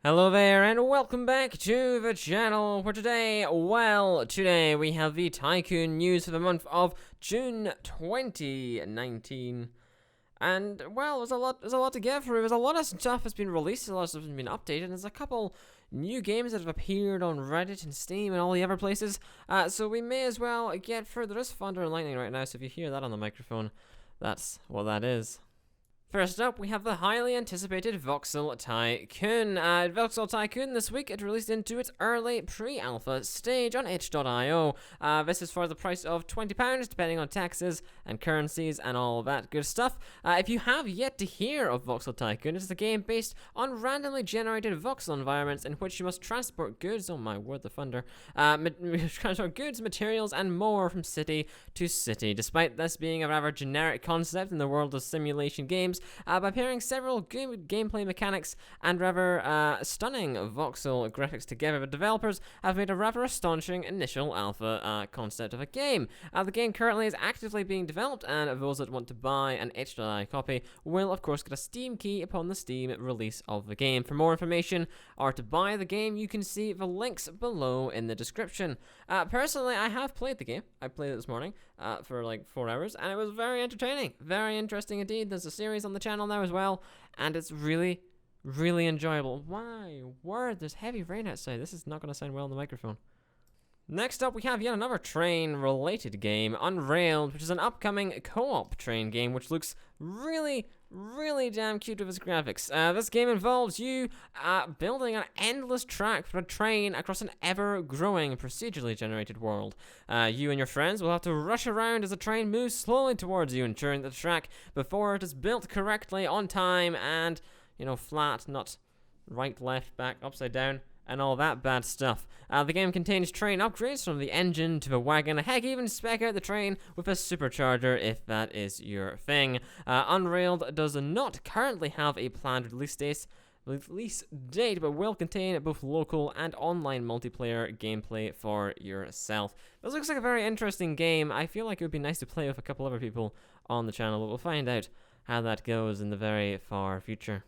Hello there and welcome back to the channel for today. Today we have the Tycoon news for the month of June 2019. And, there's a lot to get through. There's a lot of stuff that's been released, a lot of stuff has been updated. There's a couple new games that have appeared on Reddit and Steam and all the other places. So we may as well get through. There is thunder and lightning right now, so if you hear that on the microphone, that's what that is. First up, we have the highly anticipated Voxel Tycoon. Voxel Tycoon this week, it released into its early pre-alpha stage on itch.io. This is for the price of £20, depending on taxes and currencies and all that good stuff. If you have yet to hear of Voxel Tycoon, it is a game based on randomly generated voxel environments in which you must transport goods, oh my word, the thunder, transport goods, materials, and more from city to city. Despite this being a rather generic concept in the world of simulation games, by pairing several good gameplay mechanics and rather stunning voxel graphics together, the developers have made a rather astonishing initial alpha concept of a game. The game currently is actively being developed, and those that want to buy an itch.io copy will of course get a Steam key upon the Steam release of the game. For more information or to buy the game, you can see the links below in the description. Personally, I have played the game. I played it this morning for like 4 hours, and it was very entertaining, very interesting indeed. There's a series on the channel now as well, and it's really enjoyable. Why word, there's heavy rain outside. This is not going to sound well on the microphone. Next up, we have yet another train-related game, Unrailed, which is an upcoming co-op train game, which looks really damn cute with its graphics. This game involves you building an endless track for a train across an ever-growing procedurally generated world. You and your friends will have to rush around as the train moves slowly towards you, ensuring that the track before it is built correctly on time and, flat, not right, left, back, upside down, and all that bad stuff. The game contains train upgrades from the engine to the wagon. Heck, even spec out the train with a supercharger if that is your thing. Unrailed does not currently have a planned release date, but will contain both local and online multiplayer gameplay for yourself. This looks like a very interesting game. I feel like it would be nice to play with a couple other people on the channel, but we'll find out how that goes in the very far future.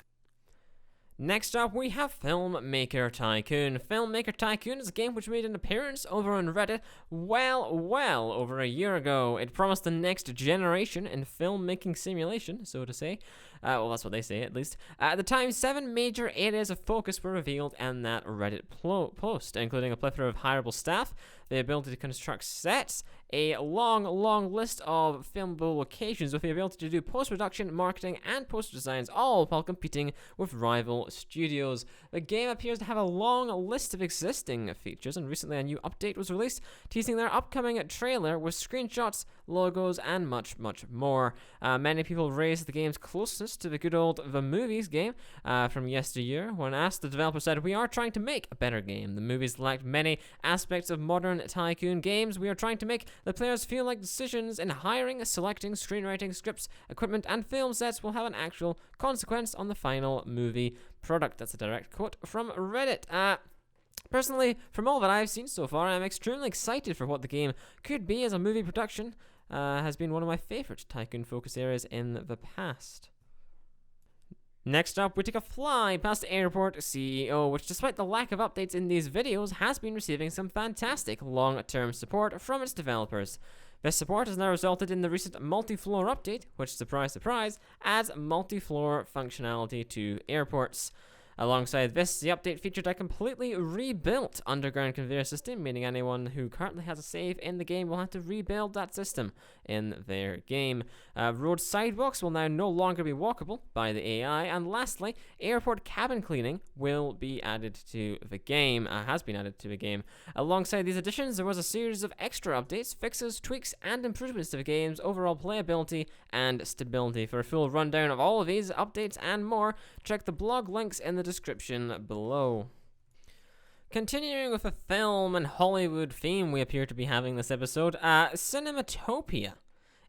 Next up, we have Filmmaker Tycoon. Filmmaker Tycoon is a game which made an appearance over on Reddit well over a year ago. It promised the next generation in filmmaking simulation, so to say. That's what they say, at least. At the time, 7 major areas of focus were revealed in that Reddit post, including a plethora of hireable staff, the ability to construct sets, a long list of filmable locations with the ability to do post-production, marketing, and poster designs, all while competing with rival studios. The game appears to have a long list of existing features, and recently a new update was released, teasing their upcoming trailer with screenshots, logos, and much more. Many people raised the game's closeness to the good old The Movies game from yesteryear. When asked, the developer said, "We are trying to make a better game. The movies lacked many aspects of modern Tycoon games. We are trying to make the players feel like decisions in hiring, selecting, screenwriting, scripts, equipment, and film sets will have an actual consequence on the final movie product." That's a direct quote from Reddit. Personally, from all that I've seen so far, I'm extremely excited for what the game could be as a movie production. Has been one of my favorite Tycoon focus areas in the past. Next up, we take a fly past Airport CEO, which despite the lack of updates in these videos, has been receiving some fantastic long-term support from its developers. This support has now resulted in the recent multi-floor update, which, surprise, adds multi-floor functionality to airports. Alongside this, the update featured a completely rebuilt underground conveyor system, meaning anyone who currently has a save in the game will have to rebuild that system in their game. Road sidewalks will now no longer be walkable by the AI, and lastly, airport cabin cleaning will be added to the game, has been added to the game. Alongside these additions, there was a series of extra updates, fixes, tweaks, and improvements to the game's overall playability and stability. For a full rundown of all of these updates and more, check the blog links in the description below. Continuing with a film and Hollywood theme we appear to be having this episode, Cinematopia.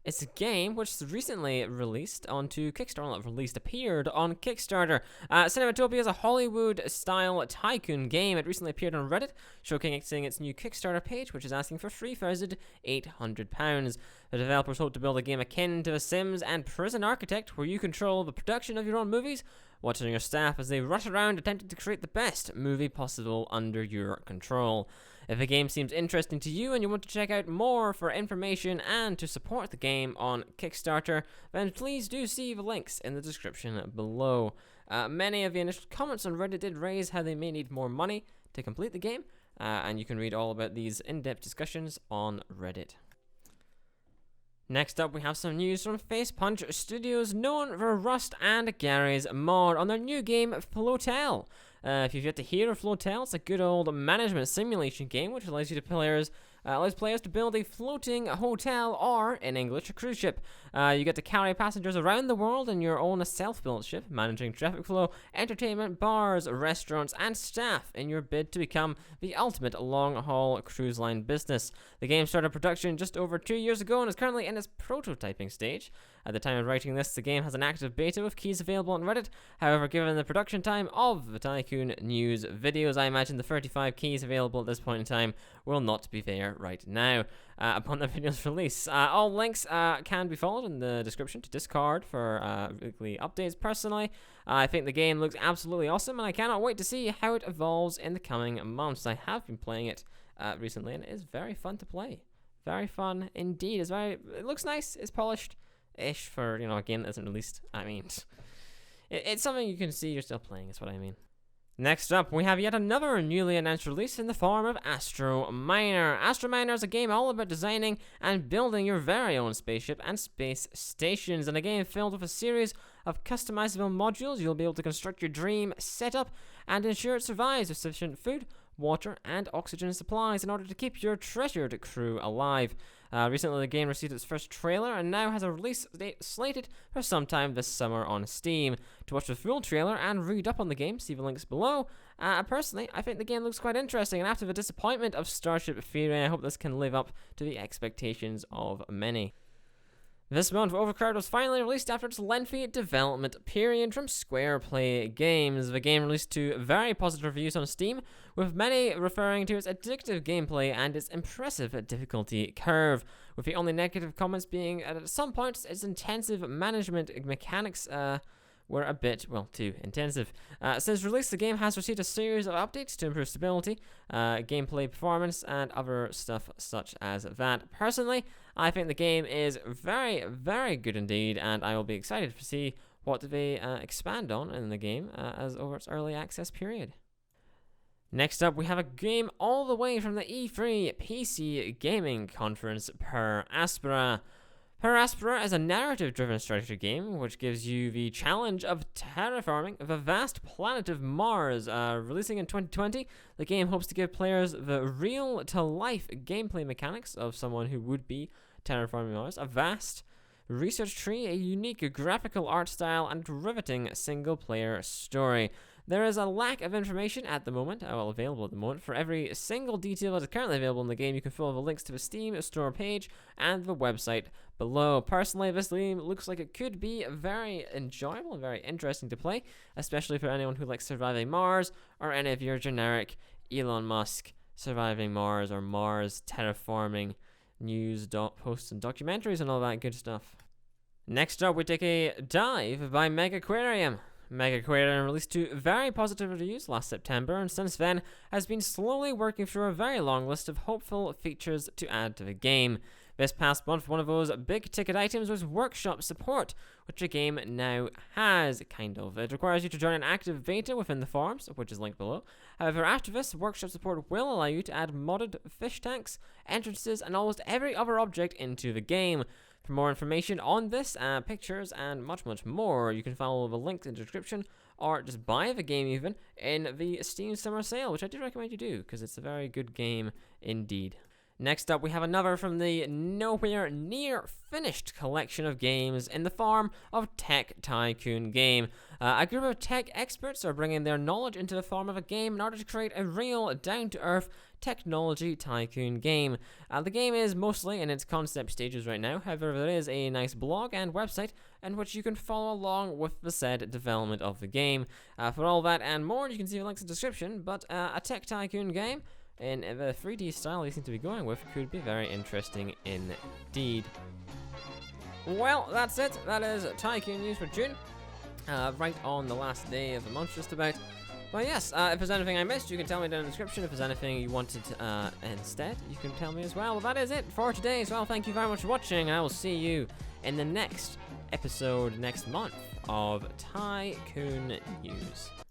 It's a game which recently released onto Kickstarter, appeared on Kickstarter. Cinematopia is a Hollywood-style tycoon game. It recently appeared on Reddit, showcasing its new Kickstarter page, which is asking for £3,800. The developers hope to build a game akin to The Sims and Prison Architect, where you control the production of your own movies, watching your staff as they rush around attempting to create the best movie possible under your control. If a game seems interesting to you and you want to check out more for information and to support the game on Kickstarter, then please do see the links in the description below. Many of the initial comments on Reddit did raise how they may need more money to complete the game, and you can read all about these in-depth discussions on Reddit. Next up, we have some news from Facepunch Studios, known for Rust and Gary's mod on their new game, Flotel. If you've yet to hear of Flotel, it's a good old management simulation game which allows players to build a floating hotel, or in English, a cruise ship. You get to carry passengers around the world in your own self-built ship, managing traffic flow, entertainment, bars, restaurants, and staff in your bid to become the ultimate long-haul cruise line business. The game started production just over 2 years ago and is currently in its prototyping stage. At the time of writing this, the game has an active beta with keys available on Reddit. However, given the production time of the Tycoon news videos, I imagine the 35 keys available at this point in time will not be there right now upon the video's release. All links can be followed in the description to Discord for weekly updates. Personally, I think the game looks absolutely awesome, and I cannot wait to see how it evolves in the coming months. I have been playing it recently, and it is very fun to play. Very fun indeed. It looks nice. It's polished-ish for, a game that isn't released. I mean, it's something you can see you're still playing, is what I mean. Next up, we have yet another newly announced release in the form of AstroMiner. AstroMiner is a game all about designing and building your very own spaceship and space stations, and a game filled with a series of customizable modules. You'll be able to construct your dream setup and ensure it survives with sufficient food, water, and oxygen supplies in order to keep your treasured crew alive. Recently, the game received its first trailer and now has a release date slated for sometime this summer on Steam. To watch the full trailer and read up on the game, see the links below. Personally, I think the game looks quite interesting, and after the disappointment of Starship Theory, I hope this can live up to the expectations of many. This month, Overcrowd was finally released after its lengthy development period from Square Play Games. The game released to very positive reviews on Steam, with many referring to its addictive gameplay and its impressive difficulty curve, with the only negative comments being at some points its intensive management mechanics were a bit, too intensive. Since release, the game has received a series of updates to improve stability, gameplay performance, and other stuff such as that. Personally, I think the game is very, very good indeed, and I will be excited to see what they expand on in the game as over its early access period. Next up, we have a game all the way from the E3 PC Gaming Conference, Aspera. Aspera is a narrative-driven strategy game which gives you the challenge of terraforming the vast planet of Mars. Releasing in 2020, the game hopes to give players the real-to-life gameplay mechanics of someone who would be terraforming Mars, a vast research tree, a unique graphical art style, and riveting single-player story. There is a lack of information at the moment, available at the moment. For every single detail that is currently available in the game, you can follow the links to the Steam store page and the website below. Personally, this game looks like it could be very enjoyable and very interesting to play, especially for anyone who likes Surviving Mars or any of your generic Elon Musk Surviving Mars or Mars terraforming news, posts, and documentaries and all that good stuff. Next up, we take a dive by Megaquarium. Megaquarium released to very positive reviews last September, and since then has been slowly working through a very long list of hopeful features to add to the game. This past month, one of those big ticket items was workshop support, which the game now has, kind of. It requires you to join an active beta within the forums, which is linked below. However, after this, workshop support will allow you to add modded fish tanks, entrances, and almost every other object into the game. For more information on this, pictures, and much, much more, you can follow the link in the description, or just buy the game even in the Steam Summer Sale, which I do recommend you do, because it's a very good game indeed. Next up, we have another from the nowhere near finished collection of games in the form of Tech Tycoon game. A group of tech experts are bringing their knowledge into the form of a game in order to create a real, down-to-earth technology tycoon game. The game is mostly in its concept stages right now, however there is a nice blog and website in which you can follow along with the said development of the game. For all that and more, you can see the links in the description, but a Tech Tycoon game in the 3D style they seem to be going with could be very interesting indeed. Well, that's it. That is Tycoon news for June. right on the last day of the month, just about. But yes, if there's anything I missed, you can tell me down in the description. If there's anything you wanted instead, you can tell me as well. Well, that is it for today as well. Thank you very much for watching. I will see you in the next episode next month of Tycoon News.